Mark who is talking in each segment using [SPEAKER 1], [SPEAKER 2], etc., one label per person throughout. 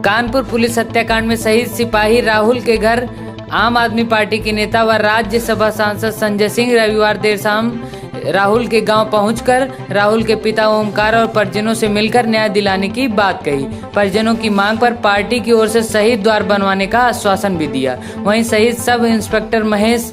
[SPEAKER 1] Kanpur police हत्याकांड में शहीद सिपाही राहुल के घर आम आदमी पार्टी के नेता व राज्यसभा सांसद संजय सिंह रविवार देर शाम राहुल के गांव पहुंचकर राहुल के पिता ओमकार और परिजनों से मिलकर न्याय दिलाने की बात कही। परिजनों की मांग पर पार्टी की ओर से शहीद द्वार बनवाने का आश्वासन भी दिया। वहीं शहीद सब इंस्पेक्टर महेश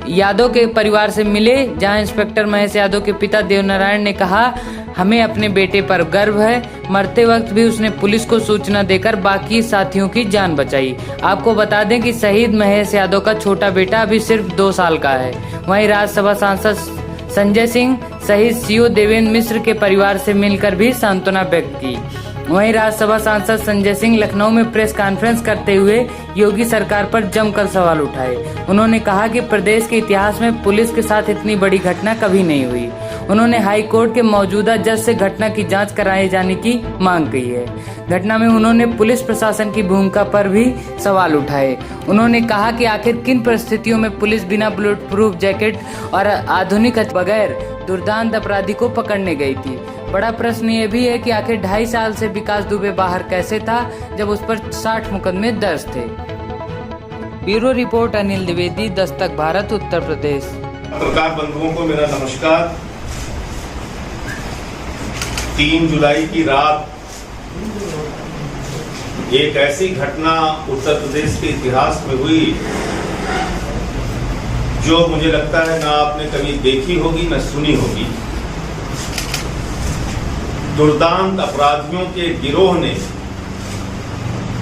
[SPEAKER 1] यादव के परिवार से मिले, जहां इंस्पेक्टर महेश यादव के पिता देवनारायण ने कहा, हमें अपने बेटे पर गर्व है। मरते वक्त भी उसने पुलिस को सूचना देकर बाकी साथियों की जान बचाई। आपको बता दें कि शहीद महेश यादव का छोटा बेटा अभी सिर्फ 2 साल का है। वहीं राज्यसभा सांसद संजय सिंह शहीद सीओ देवेंद्र मिश्र के परिवार से मिलकर भी सांत्वना व्यक्त की। वहीं राज्यसभा सांसद संजय सिंह लखनऊ में प्रेस कॉन्फ्रेंस करते हुए योगी सरकार पर जमकर सवाल उठाए। उन्होंने कहा कि प्रदेश के इतिहास में पुलिस के साथ इतनी बड़ी घटना कभी नहीं हुई। उन्होंने हाई कोर्ट के मौजूदा जज से घटना की जांच कराए जाने की मांग की है। घटना में उन्होंने पुलिस प्रशासन की भूमिका पर भी सवाल उठाए। उन्होंने कहा कि आखिर किन परिस्थितियों में पुलिस बिना बुलेट प्रूफ जैकेट और आधुनिक बगैर दुर्दांत अपराधी को पकड़ने गई थी। बड़ा प्रश्न ये भी है कि आखिर 2.5 साल से विकास दुबे बाहर कैसे था, जब उस पर 60 मुकदमे दर्ज थे। Bureau report Anil Dwivedi, Dastak Bharat, Uttar Pradesh.
[SPEAKER 2] पत्रकार बंधुओं को मेरा नमस्कार। 3 जुलाई की रात एक ऐसी घटना उत्तर प्रदेश के इतिहास में हुई जो मुझे लगता है ना आपने कभी देखी होगी न सुनी होगी। दुर्दांत अपराधियों के गिरोह ने,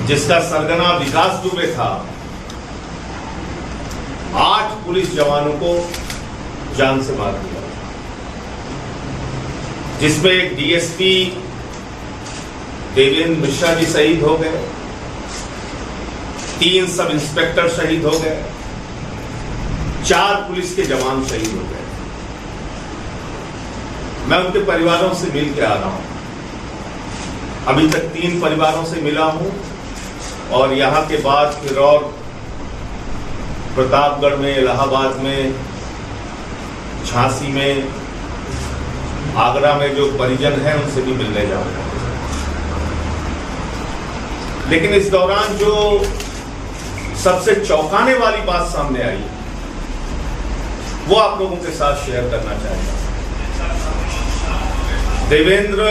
[SPEAKER 2] जिसका सरगना विकास दुबे था, 8 पुलिस जवानों को जान से मार दिया, जिसमें एक डीएसपी देवेंद्र मिश्रा जी शहीद हो गए, 3 सब इंस्पेक्टर शहीद हो गए, 4 पुलिस के जवान शहीद हो गए। मैं उनके परिवारों से मिल के आ रहा हूं। अभी तक 3 परिवारों से मिला हूं और यहां के बाद फिर और प्रतापगढ़ में, इलाहाबाद में, झांसी में, आगरा में जो परिजन हैं उनसे भी मिलने जाऊंगा। लेकिन इस दौरान जो सबसे चौंकाने वाली बात सामने आई वो आप लोगों के साथ शेयर करना चाहूंगा। देवेंद्र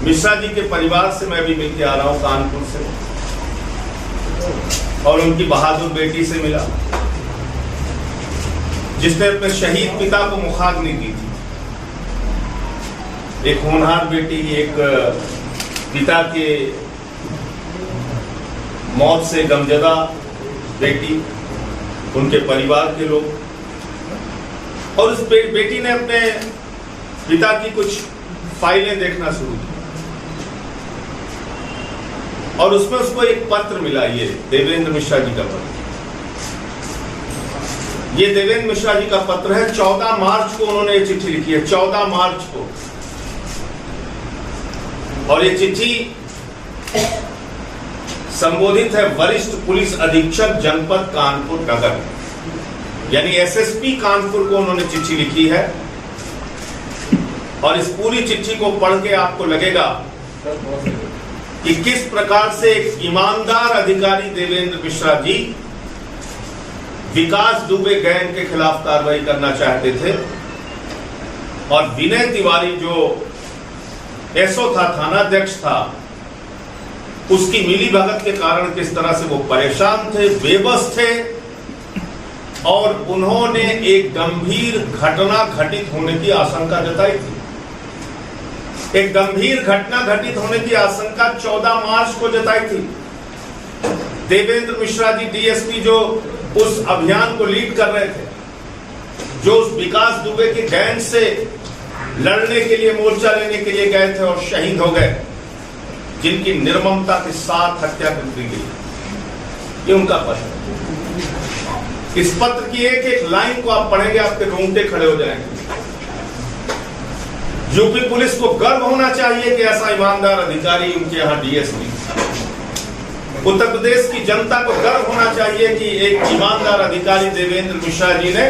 [SPEAKER 2] मिश्रा जी के परिवार से मैं भी मिलकर आ रहा हूं कानपुर से, और उनकी बहादुर बेटी से मिला, जिसने अपने शहीद पिता को मुखाग्नि दी थी। एक होनहार बेटी, एक पिता के मौत से गमजदा बेटी, उनके परिवार के लोग, और उस बेटी ने अपने पिता की कुछ फाइलें देखना शुरू की और उसमें उसको एक पत्र मिला, ये देवेंद्र मिश्रा जी का पत्र। ये देवेंद्र मिश्रा जी का पत्र है। 14 मार्च को उन्होंने ये चिट्ठी लिखी है, 14 मार्च को। और ये चिट्ठी संबोधित है वरिष्ठ पुलिस अधीक्षक जनपद कानपुर नगर, यानी एसएसपी कानपुर को उन्होंने चिट्ठी लिखी है। और इस पूरी चिट्ठी को पढ़ के आपको लगेगा कि किस प्रकार से एक ईमानदार अधिकारी देवेंद्र मिश्रा जी विकास दुबे गैंग के खिलाफ कार्रवाई करना चाहते थे, और विनय तिवारी जो एसओ था, थानाध्यक्ष था, उसकी मिलीभगत के कारण किस तरह से वो परेशान थे, बेबस थे, और उन्होंने एक गंभीर घटना घटित होने की आशंका जताई थी। एक गंभीर घटना घटित होने की आशंका 14 मार्च को जताई थी। देवेंद्र मिश्रा जी डीएसपी जो उस अभियान को लीड कर रहे थे, जो उस विकास दुबे के गैंग से लड़ने के लिए, मोर्चा लेने के लिए गए थे और शहीद हो गए, जिनकी निर्ममता के साथ हत्या कर दी गई। ये उनका पत्र। इस पत्र की एक एक लाइन को आप पढ़ेंगे, आपके रोंगटे खड़े हो जाएंगे। यूपी पुलिस को गर्व होना चाहिए कि ऐसा ईमानदार अधिकारी उनके यहाँ डीएसपी। उत्तर प्रदेश की जनता को गर्व होना चाहिए कि एक ईमानदार अधिकारी देवेंद्र मिश्रा जी ने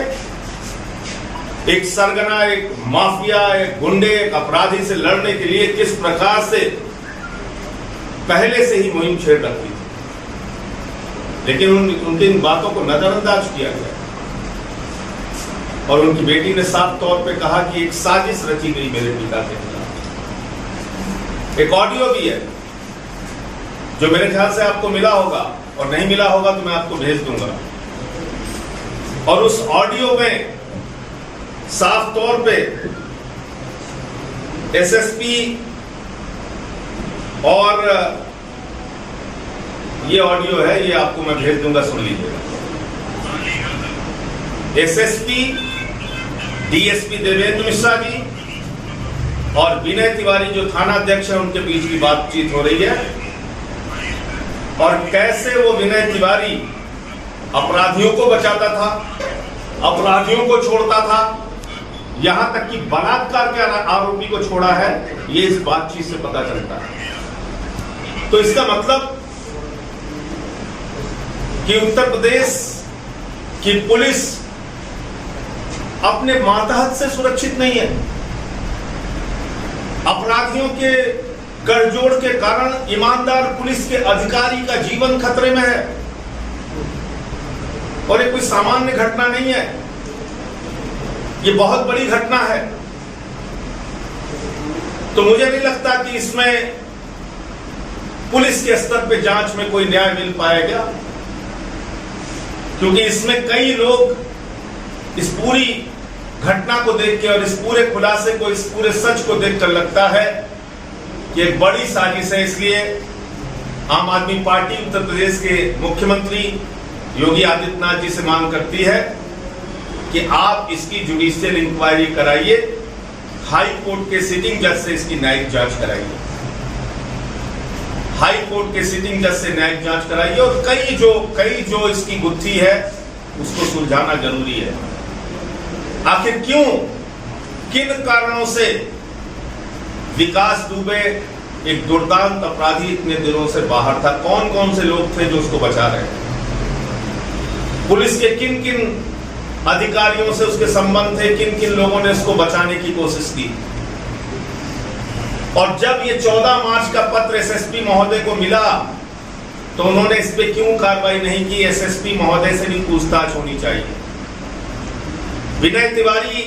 [SPEAKER 2] एक सरगना, एक माफिया, एक गुंडे, एक अपराधी से लड़ने के लिए किस प्रकार से पहले से ही मुहिम छेड़ रखी थी, लेकिन उनकी इन बातों को नजरअंदाज किया गया और उनकी बेटी ने साफ तौर पे कहा कि एक साजिश रची गई मेरे पिता के खिलाफ। एक ऑडियो भी है जो मेरे ख्याल से आपको मिला होगा, और नहीं मिला होगा तो मैं आपको भेज दूंगा। और उस ऑडियो में साफ तौर पे एसएसपी और ये ऑडियो है, ये आपको मैं भेज दूंगा, सुन लीजिएगा। एसएसपी डीएसपी देवेंद्र मिश्रा जी और विनय तिवारी जो थाना अध्यक्ष है उनके बीच की बातचीत हो रही है, और कैसे वो विनय तिवारी अपराधियों को बचाता था, अपराधियों को छोड़ता था, यहां तक कि बलात्कार के आरोपी को छोड़ा है, ये इस बातचीत से पता चलता है। तो इसका मतलब कि उत्तर प्रदेश की पुलिस अपने मातहत से सुरक्षित नहीं है। अपराधियों के गठजोड़ के कारण ईमानदार पुलिस के अधिकारी का जीवन खतरे में है, और ये कोई सामान्य घटना नहीं है, ये बहुत बड़ी घटना है। तो मुझे नहीं लगता कि इसमें पुलिस के स्तर पे जांच में कोई न्याय मिल पाएगा, क्योंकि इसमें कई लोग इस पूरी घटना को देख के और इस पूरे खुलासे को, इस पूरे सच को देखकर लगता है कि एक बड़ी साजिश है। इसलिए आम आदमी पार्टी उत्तर प्रदेश के मुख्यमंत्री योगी आदित्यनाथ जी से मांग करती है कि आप इसकी जुडिशियल इंक्वायरी कराइए, हाई कोर्ट के सिटिंग जज से इसकी न्यायिक जांच कराइए, हाई कोर्ट के सिटिंग जज से न्यायिक जांच कराइए, और कई जो इसकी गुत्थी है उसको सुलझाना जरूरी है। आखिर क्यों, किन कारणों से विकास दुबे एक दुर्दांत अपराधी इतने दिनों से बाहर था? कौन कौन से लोग थे जो उसको बचा रहे हैं? पुलिस के किन किन अधिकारियों से उसके संबंध थे, किन किन लोगों ने उसको बचाने की कोशिश की? और जब ये 14 मार्च का पत्र एसएसपी महोदय को मिला तो उन्होंने इस पे क्यों कार्रवाई नहीं की? एसएसपी महोदय से भी पूछताछ होनी चाहिए। विनय तिवारी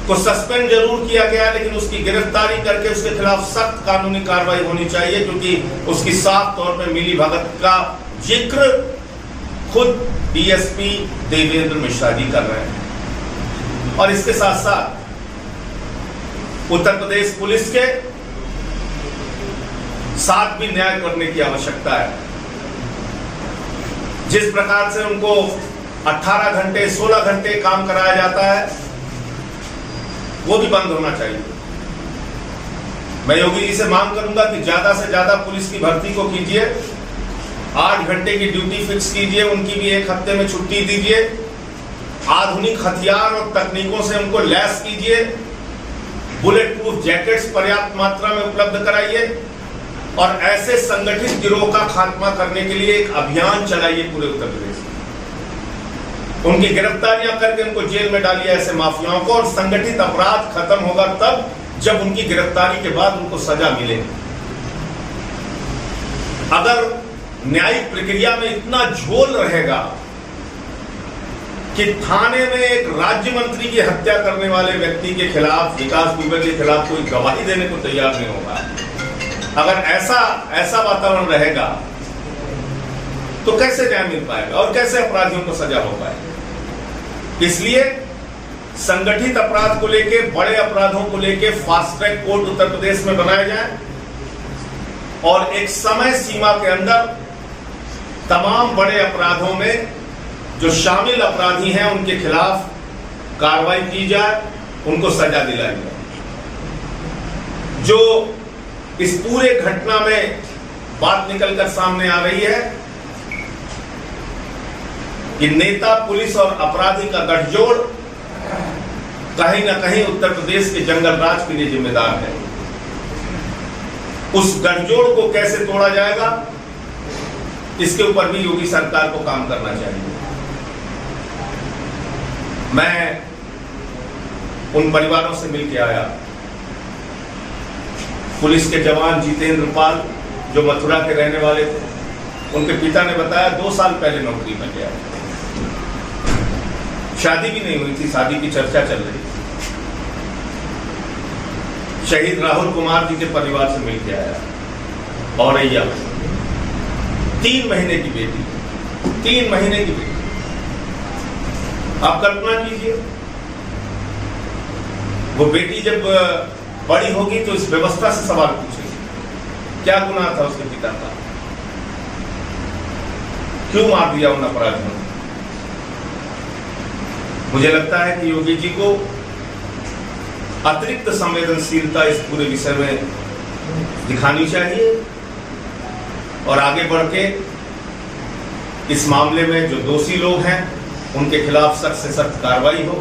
[SPEAKER 2] को सस्पेंड जरूर किया गया, लेकिन उसकी गिरफ्तारी करके उसके खिलाफ सख्त कानूनी कार्रवाई होनी चाहिए, क्योंकि उसकी साफ तौर पर मिलीभगत का जिक्र खुद डीएसपी देवेंद्र मिश्रा जी कर रहे हैं। और इसके साथ साथ उत्तर प्रदेश पुलिस के साथ भी न्याय करने की आवश्यकता है। जिस प्रकार से उनको 18 घंटे 16 घंटे काम कराया जाता है, वो भी बंद होना चाहिए। मैं योगी जी से मांग करूंगा कि ज्यादा से ज्यादा पुलिस की भर्ती को कीजिए, 8 घंटे की ड्यूटी फिक्स कीजिए, उनकी भी 1 हफ्ते में छुट्टी दीजिए, आधुनिक हथियार और तकनीकों से उनको लैस कीजिए, बुलेट प्रूफ जैकेट्स पर्याप्त मात्रा में उपलब्ध कराइए, और ऐसे संगठित गिरोह का खात्मा करने के लिए एक अभियान चलाइए पूरे उत्तर प्रदेश में। उनकी गिरफ्तारियां करके उनको जेल में डालिए, ऐसे माफियाओं को, और संगठित अपराध खत्म होगा तब जब उनकी गिरफ्तारी के बाद उनको सजा मिले। अगर न्यायिक प्रक्रिया में इतना झोल रहेगा कि थाने में एक राज्य मंत्री की हत्या करने वाले व्यक्ति के खिलाफ, विकास दुबे के खिलाफ कोई गवाही देने को तैयार नहीं होगा, अगर ऐसा वातावरण रहेगा तो कैसे न्याय मिल पाएगा और कैसे अपराधियों को सजा हो पाएगी? इसलिए संगठित अपराध को लेके, बड़े अपराधों को लेके fast track court Uttar Pradesh में बनाए जाए, और एक समय सीमा के अंदर तमाम बड़े अपराधों में जो शामिल अपराधी हैं उनके खिलाफ कार्रवाई की जाए, उनको सजा दिलाई जाए। जो इस पूरे घटना में बात निकलकर सामने आ रही है कि नेता, पुलिस और अपराधी का गठजोड़ कहीं ना कहीं उत्तर प्रदेश के जंगल राज के लिए जिम्मेदार है। उस गठजोड़ को कैसे तोड़ा जाएगा, इसके ऊपर भी योगी सरकार को काम करना चाहिए। मैं उन परिवारों से मिलकर आया, पुलिस के जवान जितेंद्र पाल, जो मथुरा के रहने वाले थे, उनके पिता ने बताया 2 साल पहले नौकरी में गया, शादी भी नहीं हुई थी, शादी की चर्चा चल रही थी। शहीद राहुल कुमार जी के परिवार से मिलकर आया औरैया, 3 महीने की बेटी, 3 महीने की बेटी। आप कल्पना कीजिए, वो बेटी जब बड़ी होगी तो इस व्यवस्था से सवाल पूछेगी, क्या गुनाह था उसके पिता का, क्यों मार दिया उन अपराधियों ने। मुझे लगता है कि योगी जी को अतिरिक्त संवेदनशीलता इस पूरे विषय में दिखानी चाहिए और आगे बढ़ के इस मामले में जो दोषी लोग हैं उनके खिलाफ सख्त से सख्त कार्रवाई हो।